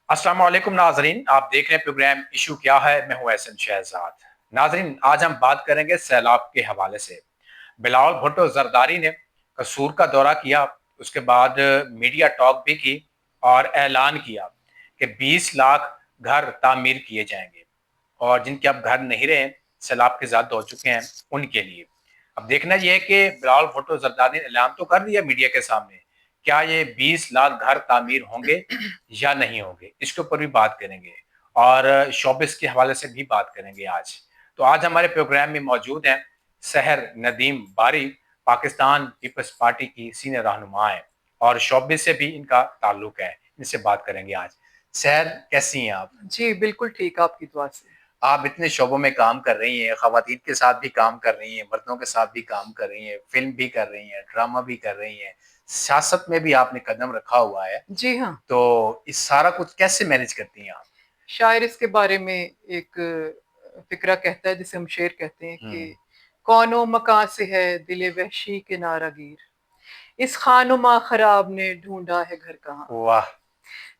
अस्सलाम वालेकुम नाजरीन, आप देख रहे हैं प्रोग्राम इशू क्या है। मैं हूं एहसन शहजाद। नाजरीन, आज हम बात करेंगे सैलाब के हवाले से। बिलावल भुट्टो जरदारी ने कसूर का दौरा किया, उसके बाद मीडिया टॉक भी की और ऐलान किया कि 20 लाख घर तामीर किए जाएंगे और जिनके अब घर नहीं रहे, सैलाब के ज़्यादा हो चुके हैं, उनके लिए। अब देखना यह है कि बिलावल भुट्टो जरदारी ने ऐलान तो कर दिया मीडिया के सामने, क्या ये 20 लाख घर तामीर होंगे या नहीं होंगे, इसके ऊपर भी बात करेंगे और शोबिस के हवाले से भी बात करेंगे आज। तो आज हमारे प्रोग्राम में मौजूद हैं सहर नदीम बारी, पाकिस्तान पीपल्स पार्टी की सीनियर रहनुमा है और शोबिस से भी इनका ताल्लुक है। इनसे बात करेंगे आज। सहर, कैसी हैं आप? जी बिल्कुल ठीक, आपकी दुआ से। आप इतने शोबों में काम कर रही हैं, खवातीन के साथ भी काम कर रही हैं, मर्दों के साथ भी काम कर रही हैं, फिल्म भी कर रही हैं, ड्रामा भी कर रही हैं, सियासत में भी आपने कदम रखा हुआ है। जी हाँ, तो इस सारा कुछ कैसे मैनेज करती हैं आप? शायर इसके बारे में एक फिक्रा कहता है जिसे हम शेर कहते हैं कि हम्म। कौनो मकां से है दिले वहशी के नारागीर, इस खानुमा खराब ने ढूंढा है घर कहाँ। वाह,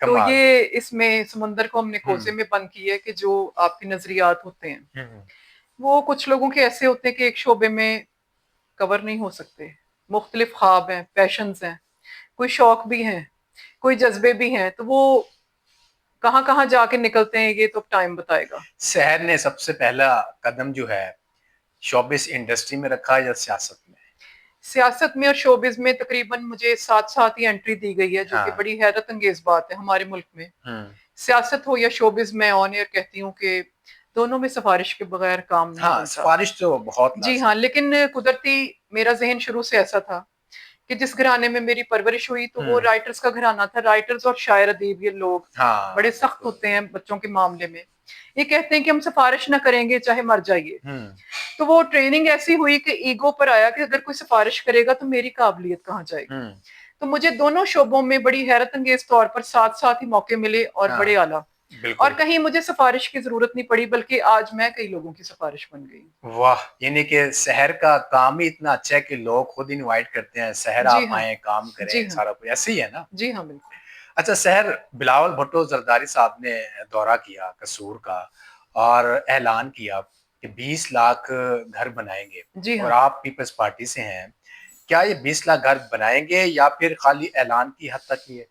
तो कमाल। ये इसमें समंदर को हमने कोसे हम्म। में बंद किया है कि जो आपके नजरियात होते हैं हम्म। वो कुछ लोगों के ऐसे होते हैं कि एक शोबे में कवर नहीं हो सकते। मुख्तलिफ ख्वाब हैं, पैशंस हैं, कोई शौक भी हैं, कोई जज्बे भी हैं, तो वो कहाँ कहाँ जाके निकलते हैं ये तो टाइम बताएगा। शहर ने सबसे पहला कदम जो है शोबिस इंडस्ट्री में रखा या सियासत में? सियासत में और शोबिज में तकरीबन मुझे साथ साथ ही एंट्री दी गई है, जो कि हाँ। बड़ी हैरत अंगेज बात है हमारे मुल्क में। हम्म। सियासत हो या शोबिज, मैं ऑन एयर कहती हूँ कि दोनों में सिफारिश के बगैर काम नहीं हाँ, बनता। सिफारिश तो बहुत जी हाँ, लाजमी। लेकिन कुदरती मेरा जहन शुरू से ऐसा था कि जिस घराने में मेरी परवरिश हुई तो वो हम्म। राइटर्स का घराना था। राइटर्स और शायर अदीब ये लोग हाँ, बड़े सख्त बिल्कुल। होते हैं बच्चों के मामले में। ये कहते हैं कि हम सिफारिश ना करेंगे चाहे मर जाइए। हम्म। तो वो ट्रेनिंग ऐसी हुई कि ईगो पर आया कि अगर कोई सिफारिश करेगा तो मेरी काबिलियत कहाँ जाएगी। हम्म। तो मुझे दोनों शोबों में बड़ी हैरत अंगेज तौर पर साथ साथ ही मौके मिले और हाँ, बड़े आला। और बिल्कुल। कहीं मुझे सिफारिश की जरूरत नहीं पड़ी, बल्कि आज मैं कई लोगों की सिफारिश बन गई। वाह, यानी कि शहर का काम ही इतना अच्छा है कि लोग खुद इनवाइट करते हैं, शहर जी आप हाँ। आए, काम जी करें, हाँ। सारा कुछ ऐसे ही है ना? जी हाँ बिल्कुल। अच्छा शहर, बिलावल भुट्टो जरदारी साहब ने दौरा किया कसूर का और ऐलान किया कि 20 लाख घर बनाएंगे जी और हाँ। आप पीपल्स पार्टी से हैं। क्या ये 20 लाख घर बनाएंगे या फिर खाली ऐलान की हद तक ही है?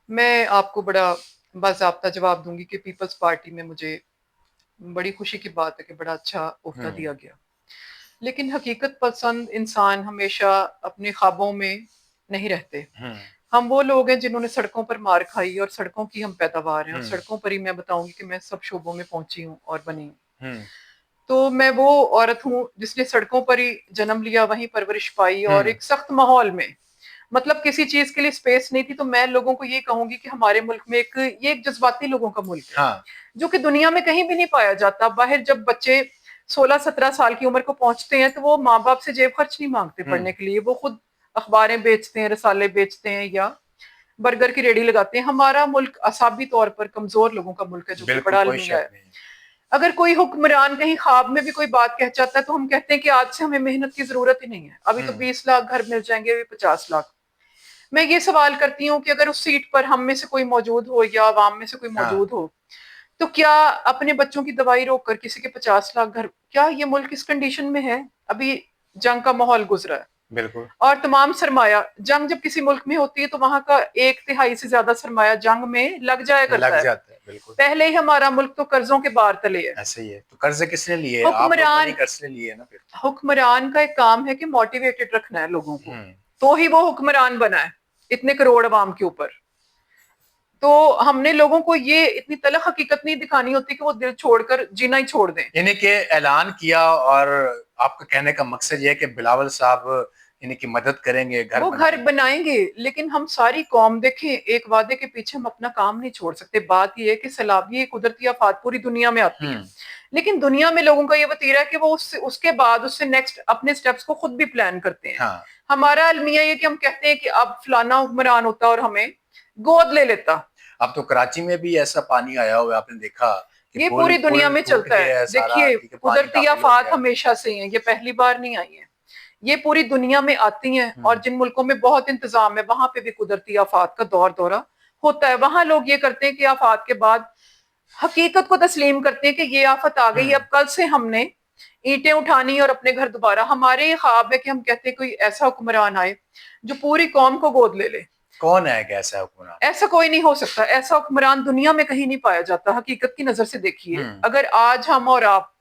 मैं आपको बड़ा बाज़ाब्ता जवाब दूंगी कि पीपल्स पार्टी में मुझे बड़ी खुशी की बात है कि बड़ा अच्छा ओहदा हम्म। दिया गया। लेकिन हकीकत पसंद इंसान हमेशा अपने ख्वाबों में नहीं रहते। हम्म। हम वो लोग हैं जिन्होंने सड़कों पर मार खाई और सड़कों की हम पैदावार हैं, और हम्म। सड़कों पर ही मैं बताऊंगी कि मैं सब शोबों में पहुंची हूँ और बनी हूँ। हम्म। तो मैं वो औरत हूँ जिसने सड़कों पर ही जन्म लिया, वहीं परवरिश पाई और हम्म। एक सख्त माहौल में, मतलब किसी चीज के लिए स्पेस नहीं थी। तो मैं लोगों को ये कहूंगी कि हमारे मुल्क में ये एक जज्बाती लोगों का मुल्क है, हाँ। जो कि दुनिया में कहीं भी नहीं पाया जाता। बाहर जब बच्चे 16-17 साल की उम्र को पहुंचते हैं तो वो माँ बाप से जेब खर्च नहीं मांगते हम्म। पढ़ने के लिए, वो खुद अखबारें बेचते हैं, रसाले बेचते हैं या बर्गर की रेडी लगाते हैं। हमारा मुल्क असाबी तौर पर कमजोर लोगों का मुल्क है, जो कि बिल्कुल, बड़ा कोई अलमिया शक है। नहीं। अगर कोई हुक्मरान कहीं ख्वाब में भी कोई बात कह जाता है तो हम कहते हैं कि आज से हमें मेहनत की जरूरत ही नहीं है, अभी तो हम्म। 20 लाख घर मिल जाएंगे, अभी 50 लाख। मैं ये सवाल करती हूँ कि अगर उस सीट पर हम में से कोई मौजूद हो या अवाम में से कोई हाँ, मौजूद हो, तो क्या अपने बच्चों की दवाई रोक कर किसी के 50 लाख घर, क्या ये मुल्क इस कंडीशन में है? अभी जंग का माहौल गुजरा है बिल्कुल। और तमाम सरमाया, जंग जब किसी मुल्क में होती है तो वहां का 1/3 से ज्यादा सरमाया जंग में लग जाया लग करता है। जाता है, बिल्कुल। पहले ही हमारा मुल्क तो कर्जों के बार तले है। ऐसे ही है, तो कर्जे किसने लिए? आप लोगों ने हुक्मरान कर्जे लिए ना फिर। हुक्मरान का एक काम है कि मोटिवेटेड रखना है लोगों को, हम्म। तो ही वो हुक्मरान बना है इतने करोड़ अवाम के ऊपर। तो हमने लोगों को ये इतनी तलख हकीकत नहीं दिखानी होती कि वो दिल छोड़कर जीना ही छोड़ दें। यानी कि ऐलान किया और आपका कहने का मकसद ये है कि बिलावल साहब यानी कि मदद करेंगे, घर वो घर बनाएंगे। बनाएंगे, लेकिन हम सारी कौम देखें, एक वादे के पीछे हम अपना काम नहीं छोड़ सकते। बात ये है कि सैलाबी कुदरती आफात पूरी दुनिया में आती हैं, हम्म। लेकिन दुनिया में लोगों का ये वतीरा है कि वो उसके बाद उससे नेक्स्ट अपने स्टेप्स को खुद भी प्लान करते हैं। हाँ। हमारा अलमिया ये कि हम कहते हैं कि अब फलाना हुक्मरान होता और हमें गोद ले लेता। अब तो कराची में भी ऐसा पानी आया हुआ है, आपने देखा कि ये पुल पूरी दुनिया पुल में टूट चलता है। गया है सारा, देखिए, ठीक है, पानी कुदरती दाखिल हो आफात गया। हमेशा से हैं, ये पहली बार नहीं आई है। ये पूरी दुनिया में आती हैं, और हम्म। जिन मुल्कों में बहुत इंतजाम है वहां पे भी कुदरती आफात का दौर दौरा ہوتا ہے وہاں لوگ یہ کرتے ہیں کہ آفات کے بعد حقیقت کو تسلیم کرتے ہیں کہ یہ آفت آ گئی، اب کل سے ہم نے اینٹیں اٹھانی اور اپنے گھر دوبارہ. ہمارے یہ خواب ہے کہ ہم کہتے ہیں کوئی ایسا حکمران آئے جو پوری قوم کو گود لے لے. کون ہے کہ ایسا حکمران؟ ایسا کوئی نہیں ہو سکتا. ایسا حکمران دنیا میں کہیں نہیں پایا جاتا. حقیقت کی نظر سے دیکھیے، اگر آج ہم اور آپ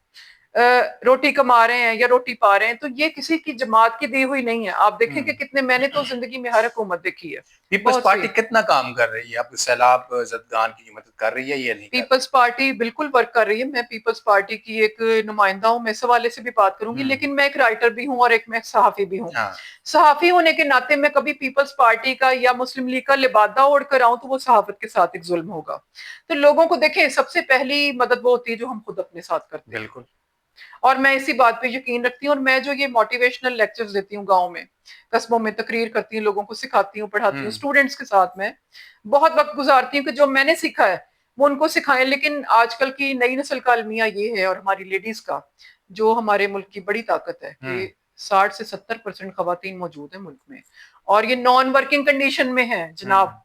روٹی کما رہے ہیں یا روٹی پا رہے ہیں تو یہ کسی کی جماعت کی دی ہوئی نہیں ہے. آپ دیکھیں کہ کتنے، میں نے تو زندگی میں ہر حکومت دیکھی ہے. پیپلز پارٹی کتنا کام کر رہی ہے؟ اب سیلاب زدگان کی مدد کر رہی ہے یا نہیں؟ پیپلز پارٹی بالکل ورک کر رہی ہے. میں پیپلز پارٹی کی ایک نمائندہ ہوں، میں اس حوالے سے بھی بات کروں گی. لیکن میں ایک رائٹر بھی ہوں اور ایک میں صحافی بھی ہوں. صحافی ہونے کے ناطے میں کبھی پیپلز پارٹی کا یا مسلم لیگ کا لبادہ اوڑھ کر آؤں تو وہ صحافت کے ساتھ ایک ظلم ہوگا. تو لوگوں کو دیکھیں، سب سے پہلی مدد وہ ہوتی ہے جو ہم خود اپنے ساتھ کرتے ہیں. بالکل. اور میں اسی بات پہ یقین رکھتی ہوں. اور میں جو یہ موٹیویشنل لیکچرز دیتی ہوں گاؤں میں، قصبوں میں تقریر کرتی ہوں، لوگوں کو سکھاتی ہوں، پڑھاتی ہوں، اسٹوڈنٹس کے ساتھ میں بہت وقت گزارتی ہوں کہ جو میں نے سیکھا ہے وہ ان کو سکھائیں. لیکن آج کل کی نئی نسل کا المیہ یہ ہے، اور ہماری لیڈیز کا، جو ہمارے ملک کی بڑی طاقت ہے، کہ 60 سے 70% خواتین موجود ہیں ملک میں، اور یہ نان ورکنگ کنڈیشن میں ہے جناب.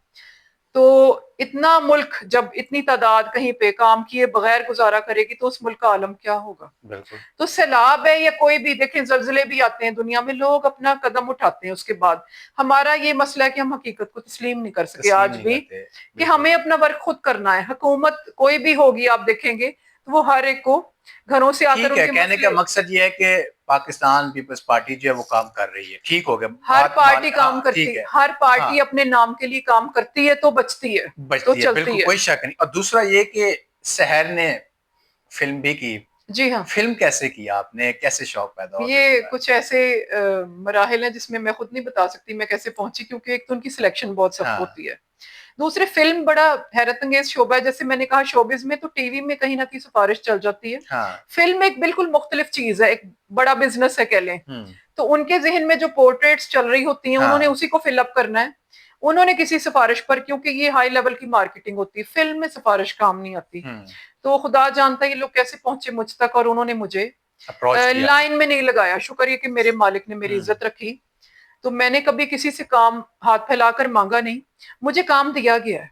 تو اتنا ملک جب اتنی تعداد کہیں پہ کام کیے بغیر گزارا کرے گی تو اس ملک کا عالم کیا ہوگا. بالکل. تو سیلاب ہے یا کوئی بھی، دیکھیں زلزلے بھی آتے ہیں دنیا میں، لوگ اپنا قدم اٹھاتے ہیں. اس کے بعد ہمارا یہ مسئلہ ہے کہ ہم حقیقت کو تسلیم نہیں کر سکے آج بھی، کہ ہمیں اپنا ورک خود کرنا ہے. حکومت کوئی بھی ہوگی آپ دیکھیں گے تو وہ ہر ایک کو گھروں سے آ کر ان کے کہنے کا مقصد یہ ہے کہ پاکستان پیپلز پارٹی جو ہے وہ کام کر رہی ہے. ٹھیک ہو گیا، ہر پارٹی کام کرتی ہے، ہر پارٹی اپنے نام کے لیے کام کرتی ہے تو بچتی ہے، تو چلتی ہے. بالکل کوئی شک نہیں. اور دوسرا یہ کہ سحر نے فلم بھی کی. جی ہاں. فلم کیسے کیا آپ نے؟ کیسے شوق پیدا ہوا؟ یہ کچھ ایسے مراحل ہیں جس میں میں خود نہیں بتا سکتی میں کیسے پہنچی، کیونکہ ایک تو ان کی سلیکشن بہت سخت ہوتی ہے. دوسرے، فلم بڑا حیرت انگیز شعبہ ہے. جیسے میں نے کہا شوبز میں تو ٹی وی میں کہیں نہ کہیں سفارش چل جاتی ہے. فلم ایک بالکل مختلف چیز ہے، ایک بڑا بزنس ہے کہہ لیں. تو ان کے ذہن میں جو پورٹریٹس چل رہی ہوتی ہیں انہوں نے اسی کو فل اپ کرنا ہے. انہوں نے کسی سفارش پر، کیونکہ یہ ہائی لیول کی مارکیٹنگ ہوتی ہے، فلم میں سفارش کام نہیں آتی. تو خدا جانتا ہے یہ لوگ کیسے پہنچے مجھ تک، اور انہوں نے مجھے لائن میں نہیں لگایا. شکر یہ کہ میرے مالک نے میری عزت رکھی. تو میں نے کبھی کسی سے کام ہاتھ پھیلا کر مانگا نہیں، مجھے کام دیا گیا ہے.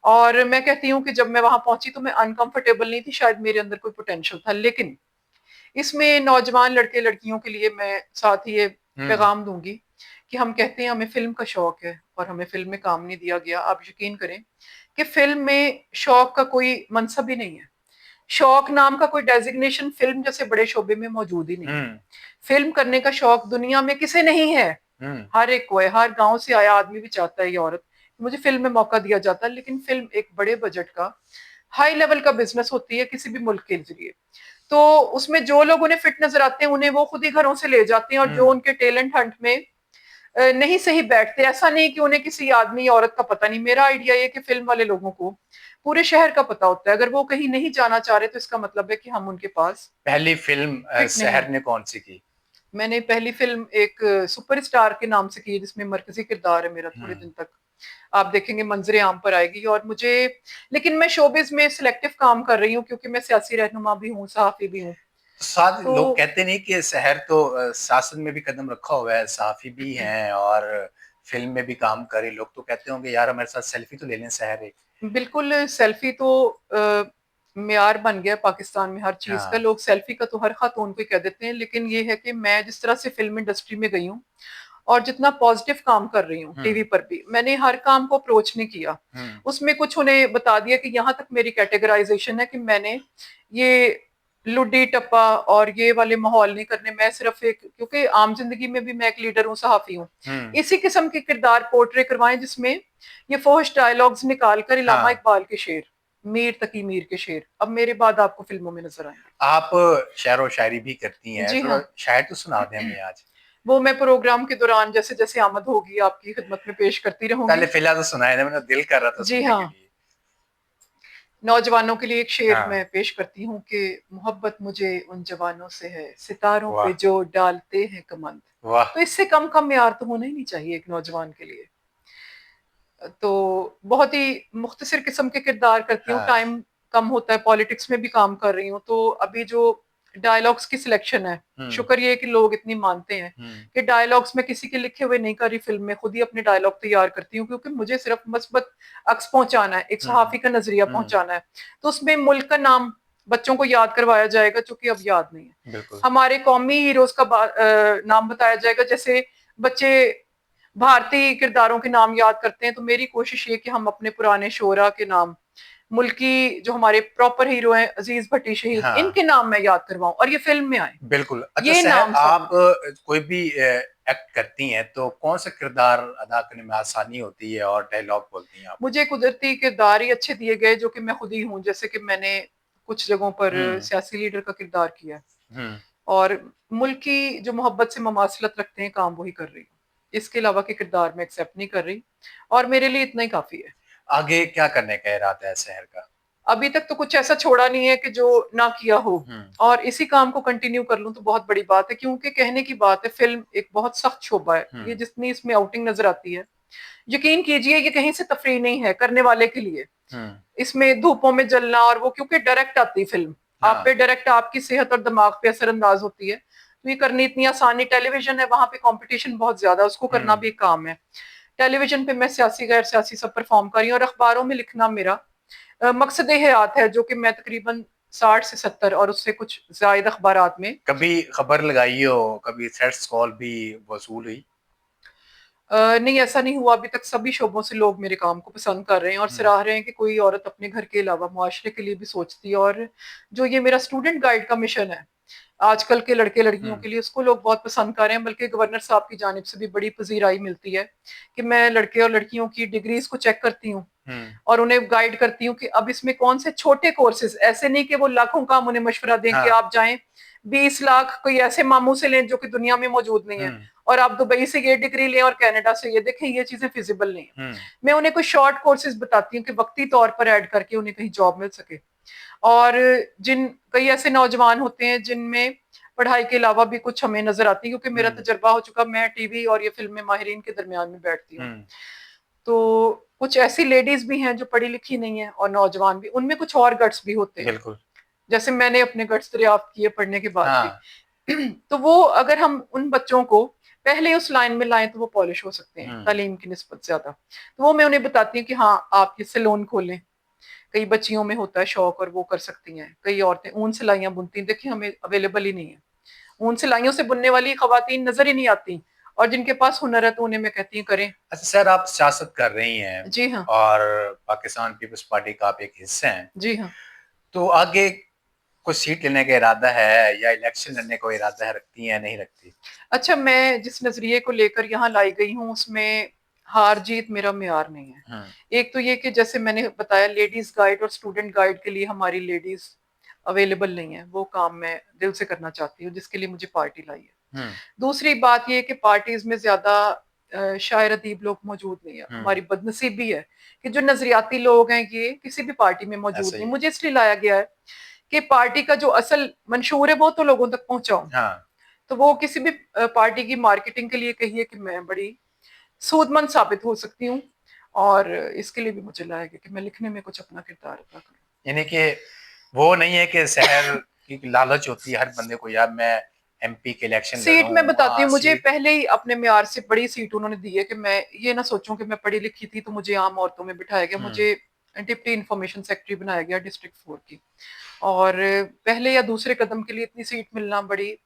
اور میں کہتی ہوں کہ جب میں وہاں پہنچی تو میں انکمفرٹیبل نہیں تھی، شاید میرے اندر کوئی پوٹینشل تھا. لیکن اس میں نوجوان لڑکے لڑکیوں کے لیے میں ساتھ یہ پیغام دوں گی کہ ہم کہتے ہیں ہمیں فلم کا شوق ہے اور ہمیں فلم میں کام نہیں دیا گیا. آپ یقین کریں کہ فلم میں شوق کا کوئی منصب ہی نہیں ہے. شوق نام کا کوئی ڈیزگنیشن فلم جیسے بڑے شعبے میں موجود ہی نہیں ہے. فلم کرنے کا شوق دنیا میں کسے نہیں ہے، ہر ایک کو ہے. ہر گاؤں سے آیا آدمی بھی چاہتا ہے، یہ عورت، مجھے فلم میں موقع دیا جاتا ہے. لیکن فلم ایک بڑے بجٹ کا ہائی لیول کا بزنس ہوتی ہے کسی بھی ملک کے ذریعے. تو اس میں جو لوگ انہیں فٹ نظر آتے ہیں انہیں وہ خود ہی گھروں سے لے جاتے ہیں، اور جو ان کے ٹیلنٹ ہنٹ میں نہیں صحیح بیٹھتے، ایسا نہیں کہ انہیں کسی آدمی عورت کا پتہ نہیں. میرا آئیڈیا یہ کہ فلم والے لوگوں کو پورے شہر کا پتہ ہوتا ہے. اگر وہ کہیں نہیں جانا چاہ رہے تو اس کا مطلب ہے کہ ہم ان کے پاس. پہلی فلم سحر نے کون سی کی؟ میں نے پہلی فلم ایک سپر اسٹار کے نام سے کی جس میں مرکزی کردار ہے میرا. تھوڑے دن تک آپ دیکھیں گے منظر عام پر آئے گی. اور مجھے، لیکن میں شوبز میں سلیکٹو کام کر رہی ہوں کیونکہ میں سیاسی رہنما بھی ہوں، صحافی بھی ہوں. ساتھ لوگ کہتے نہیں کہ سحر تو سیاست میں بھی قدم رکھا ہوا ہے، صحافی بھی ہیں اور فلم میں بھی کام کرے. لوگ تو کہتے ہوں گے یار ہمارے ساتھ سیلفی تو لے لیں سحر ایک. بالکل، سیلفی تو معیار بن گیا پاکستان میں ہر چیز کا. لوگ سیلفی کا تو ہر خاتون کو کہہ دیتے ہیں. لیکن یہ ہے کہ میں جس طرح سے فلم انڈسٹری میں گئی ہوں اور جتنا پازیٹیو کام کر رہی ہوں ٹی وی پر بھی، میں نے ہر کام کو اپروچ نہیں کیا. اس میں کچھ انہیں بتا دیا کہ یہاں تک میری کیٹیگرائزیشن ہے کہ میں نے یہ لڈی ٹپا اور یہ والے ماحول نہیں کرنے. میں صرف ایک، کیونکہ عام زندگی میں بھی میں ایک لیڈر ہوں، صحافی ہوں، اسی قسم کے کردار پورٹرے کروائیں جس میں یہ فوش ڈائلاگز نکال کر علامہ اقبال کے شعر، میر تقی میر کے شعر اب میرے بعد آپ کو فلموں میں نظر آئیں. آپ شعر و شاعری بھی کرتی ہیں، جی تھوڑا شاعر تو سنا دیں ہمیں آج. وہ میں پروگرام کے دوران جیسے جیسے آمد ہوگی آپ کی خدمت میں پیش کرتی رہوں گی. پہلے فی الحال تو سنائے، میرا دل کر رہا تھا جی سننے ہاں. کے لیے. نوجوانوں کے لیے ایک شعر میں پیش کرتی ہوں کہ محبت مجھے ان جوانوں سے ہے ستاروں پہ جو ڈالتے ہیں کمند. تو اس سے کم معیار تو ہونا ہی نہیں چاہیے ایک نوجوان کے لیے. تو بہت ہی مختصر قسم کے کردار کرتی ہوں. ٹائم کم ہوتا ہے، پالیٹکس میں بھی کام کر رہی ہوں. تو ابھی جو डायलॉग्स की सिलेक्शन है। शुक्र ये है कि लोग इतनी मानते हैं कि डायलॉग्स में किसी के लिखे हुए नहीं कर रही फिल्म में, खुद ही अपने डायलॉग तैयार करती हूँ, क्योंकि मुझे सिर्फ मस्बत अक्स पहुंचाना है, एक सहाफी का नजरिया पहुंचाना है। तो उसमें मुल्क का नाम बच्चों को याद करवाया जाएगा, जो कि अब याद नहीं है। हमारे कौमी हीरोज का नाम बताया जाएगा, जैसे बच्चे भारतीय किरदारों के नाम याद करते हैं। तो मेरी कोशिश ये कि हम अपने पुराने शोरा के नाम, मुल्की जो हमारे प्रॉपर हीरो हैं, अजीज भट्टी शहीद, हाँ। इनके नाम मैं याद करवाऊं और ये फिल्म में आए। बिल्कुल। अच्छा ये सहर, नाम आप कोई भी एक्ट करती हैं तो कौन सा किरदार अदा करने में आसानी होती है और डायलॉग बोलती हैं आप? मुझे कुदरती किरदार ही अच्छे दिए गए जो कि मैं खुद ही हूँ। जैसे कि मैंने कुछ जगहों पर सियासी लीडर का किरदार किया है और मुल्क की जो मोहब्बत से ममासलत रखते हैं काम वही कर रही हूँ। इसके अलावा के किरदार मैं एक्सेप्ट नहीं कर रही और मेरे लिए इतना ही काफी है। आगे क्या करने का इरादा है शहर का? अभी तक तो कुछ ऐसा छोड़ा नहीं है कि जो ना किया हो, और इसी काम को कंटिन्यू कर लूं तो बहुत बड़ी बात है। क्योंकि कहने की बात है, फिल्म एक बहुत सख्त शोबा है। ये जितनी इसमें आउटिंग नजर आती है, यकीन कीजिए ये कहीं से तफरीह नहीं है करने वाले के लिए। इसमें धूपों में जलना और वो, क्योंकि डायरेक्ट आती फिल्म आप पे, डायरेक्ट आपकी सेहत और दिमाग पे असरअंदाज होती है। तो ये करनी इतनी आसान नहीं। टेलीविजन है, वहां पे कंपटीशन बहुत ज्यादा, उसको करना भी एक काम है। टेलीविजन पे मैं सियासी गैर सियासी सब परफॉर्म कर रही हूँ और अखबारों में लिखना मेरा मकसद हयात है, जो कि मैं तकरीबन 60 से 70 और उससे कुछ ज्यादा अखबारात में। कभी खबर लगाई हो, कभी थ्रेट्स कॉल भी वसूल हुई? नहीं, ऐसा नहीं हुआ अभी तक। सभी शोबों से लोग मेरे काम को पसंद कर रहे हैं और सराह रहे हैं कि कोई औरत अपने घर के अलावा मुआशरे के लिए भी सोचती है। और जो ये मेरा स्टूडेंट गाइड का मिशन है आजकल के लड़के लड़कियों के लिए, उसको लोग बहुत पसंद कर रहे हैं। बल्कि गवर्नर साहब की जानिब से भी बड़ी पजीराई मिलती है कि मैं लड़के और लड़कियों की डिग्रीज को चेक करती हूँ और उन्हें गाइड करती हूँ कि अब इसमें कौन से छोटे कोर्सेज, ऐसे नहीं कि वो लाखों का हम उन्हें मशवरा दें कि आप जाएं 20 लाख कोई ऐसे मामू से लें जो कि दुनिया में मौजूद नहीं है, और आप दुबई से ये डिग्री लें और कनाडा से ये, देखें ये चीजें फिजिबल नहीं है। मैं उन्हें कुछ शॉर्ट कोर्सेज बताती हूँ कि वक्ती तौर पर ऐड करके उन्हें कहीं जॉब मिल सके। और जिन कई ऐसे नौजवान होते हैं जिनमें पढ़ाई के अलावा भी कुछ हमें नजर आती है, क्योंकि मेरा तजर्बा हो चुका, मैं टीवी और ये फिल्म में माहिरीन के दरमियान में बैठती हूँ। तो कुछ ऐसी लेडीज भी हैं जो पढ़ी लिखी नहीं है और नौजवान भी, उनमें कुछ और गट्स भी होते हैं। बिल्कुल। जैसे मैंने अपने गट्स दरियाफ्त किए पढ़ने के बाद भी। तो वो अगर हम उन बच्चों को पहले उस लाइन में लाएं तो वो पॉलिश हो सकते हैं तालीम की निस्बत ज्यादा। तो वो मैं उन्हें बताती हूँ कि हाँ आप ये सैलून खोलें, कई बच्चियों में होता है शौक और वो कर सकती हैं। कई औरतें ऊन सिलाइयां बुनती हैं, देखिए हमें अवेलेबल ही नहीं है। ऊन सिलाइयों से बुनने वाली खवातीन नजर ही नहीं आती, और जिनके पास हुनर है तो उन्हें मैं कहती हूँ करें। अच्छा सर, आप सियासत कर रही हैं। जी हाँ। और पाकिस्तान पीपल्स पार्टी का आप एक हिस्सा हैं। जी हाँ। तो आगे कुछ सीट लेने का इरादा है या इलेक्शन लड़ने का इरादा है, रखती हैं नहीं रखती? अच्छा, मैं जिस नजरिए को लेकर यहाँ लाई गई हूँ उसमें हार जीत मेरा मेयार नहीं है। एक तो ये कि जैसे मैंने बताया, लेडीज गाइड और स्टूडेंट गाइड के लिए हमारी लेडीज अवेलेबल नहीं है। वो काम मैं दिल से करना चाहती हूँ जिसके लिए मुझे पार्टी लाई है। दूसरी बात ये कि पार्टीज में ज्यादा शायर अदीब लोग मौजूद नहीं है। हमारी बदनसीबी है कि जो नजरियाती लोग हैं ये किसी भी पार्टी में मौजूद नहीं। मुझे इसलिए लाया गया है कि पार्टी का जो असल मंशूर है वो तो लोगों तक पहुंचाऊं। तो वो किसी भी पार्टी की मार्केटिंग के लिए कहिए कि मैं बड़ी सूदमंद साबित हो सकती हूँ, और इसके लिए भी मुझे लाया गया कि मैं लिखने में कुछ अपना किरदार अदा करूं। यानी कि वो नहीं है कि शहर की लालच होती है हर बंदे को, यार मैं एमपी के इलेक्शन सीट मैं बताती हूँ, मुझे सीट... पहले ही अपने म्यार से बड़ी सीट उन्होंने दी है कि मैं ये ना सोचूं कि मैं पढ़ी लिखी थी तो मुझे आम औरतों में बिठाया गया। मुझे डिप्टी इंफॉर्मेशन सेक्रेटरी बनाया गया डिस्ट्रिक्ट 4 की, और पहले या दूसरे कदम के लिए इतनी सीट मिलना बड़ी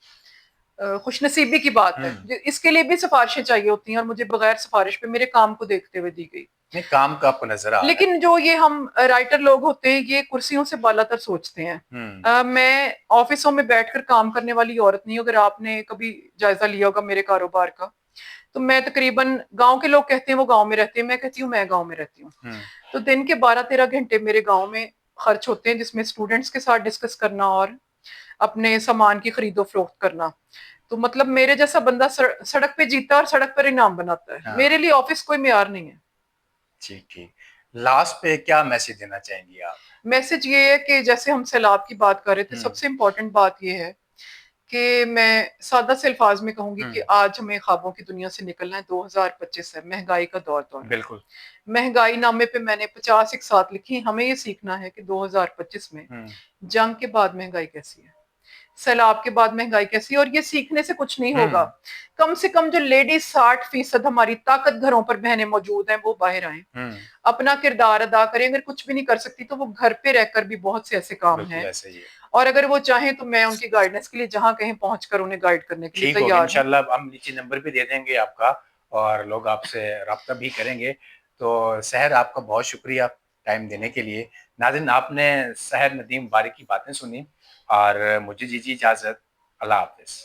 खुशनसीबी की बात है। इसके लिए भी सिफारिशें चाहिए होती हैं और मुझे बगैर सिफारिश पे मेरे काम को देखते हुए दी गई। नहीं, काम का आपको नजर आ रहा है। लेकिन जो ये हम राइटर लोग होते हैं ये कुर्सियों से बालातर सोचते हैं। मैं ऑफिसों में बैठकर काम करने वाली औरत नहीं हूँ। अगर आपने कभी जायजा लिया होगा मेरे कारोबार का, तो मैं तकरीबन, गांव के लोग कहते हैं वो गांव में रहते हैं, मैं कहती हूँ मैं गांव में रहती हूँ। तो दिन के 12-13 घंटे मेरे गांव में खर्च होते हैं, जिसमें स्टूडेंट्स के साथ डिस्कस करना और अपने सामान की खरीदो फरोख्त करना। तो मतलब मेरे जैसा बंदा सड़क पे जीता और सड़क पर इनाम बनाता है। मेरे लिए ऑफिस कोई मेयार नहीं है। ठीक ठीक। लास्ट पे क्या मैसेज देना चाहेंगी आप? मैसेज ये है कि जैसे हम सैलाब की बात कर रहे थे, सबसे इम्पोर्टेंट बात ये है कि मैं सादा से अल्फाज में कहूंगी कि आज हमें ख्वाबों की दुनिया से निकलना है। 2025 है, महंगाई का दौर। बिल्कुल। महंगाई नामे पे मैंने 50 एक साथ लिखी। हमें ये सीखना है कि 2025 में जंग के बाद महंगाई कैसी है, सैलाब के बाद महंगाई कैसी, और ये सीखने से कुछ नहीं होगा। हम्म। कम से कम जो लेडीज 60% हमारी ताकत घरों पर बहनें मौजूद हैं, वो बाहर आए, अपना किरदार अदा करें। अगर कुछ भी नहीं कर सकती तो वो घर पे रहकर भी बहुत से ऐसे काम बिल्कुल हैं, ऐसे ही है। और अगर वो चाहें तो मैं उनकी गाइडेंस के लिए जहां कहीं पहुंचकर उन्हें गाइड करने के लिए ठीक होगा तैयार हूँ। इंशाल्लाह, हम नीचे नंबर भी दे देंगे आपका और लोग आपसे राब्ता भी करेंगे। तो सहर आपका बहुत शुक्रिया टाइम देने के लिए। नाज़रीन, आपने सहर नदीम बारी की बातें सुनी और मुझे दीजिए इजाज़त। अल्लाह हाफ़िज़।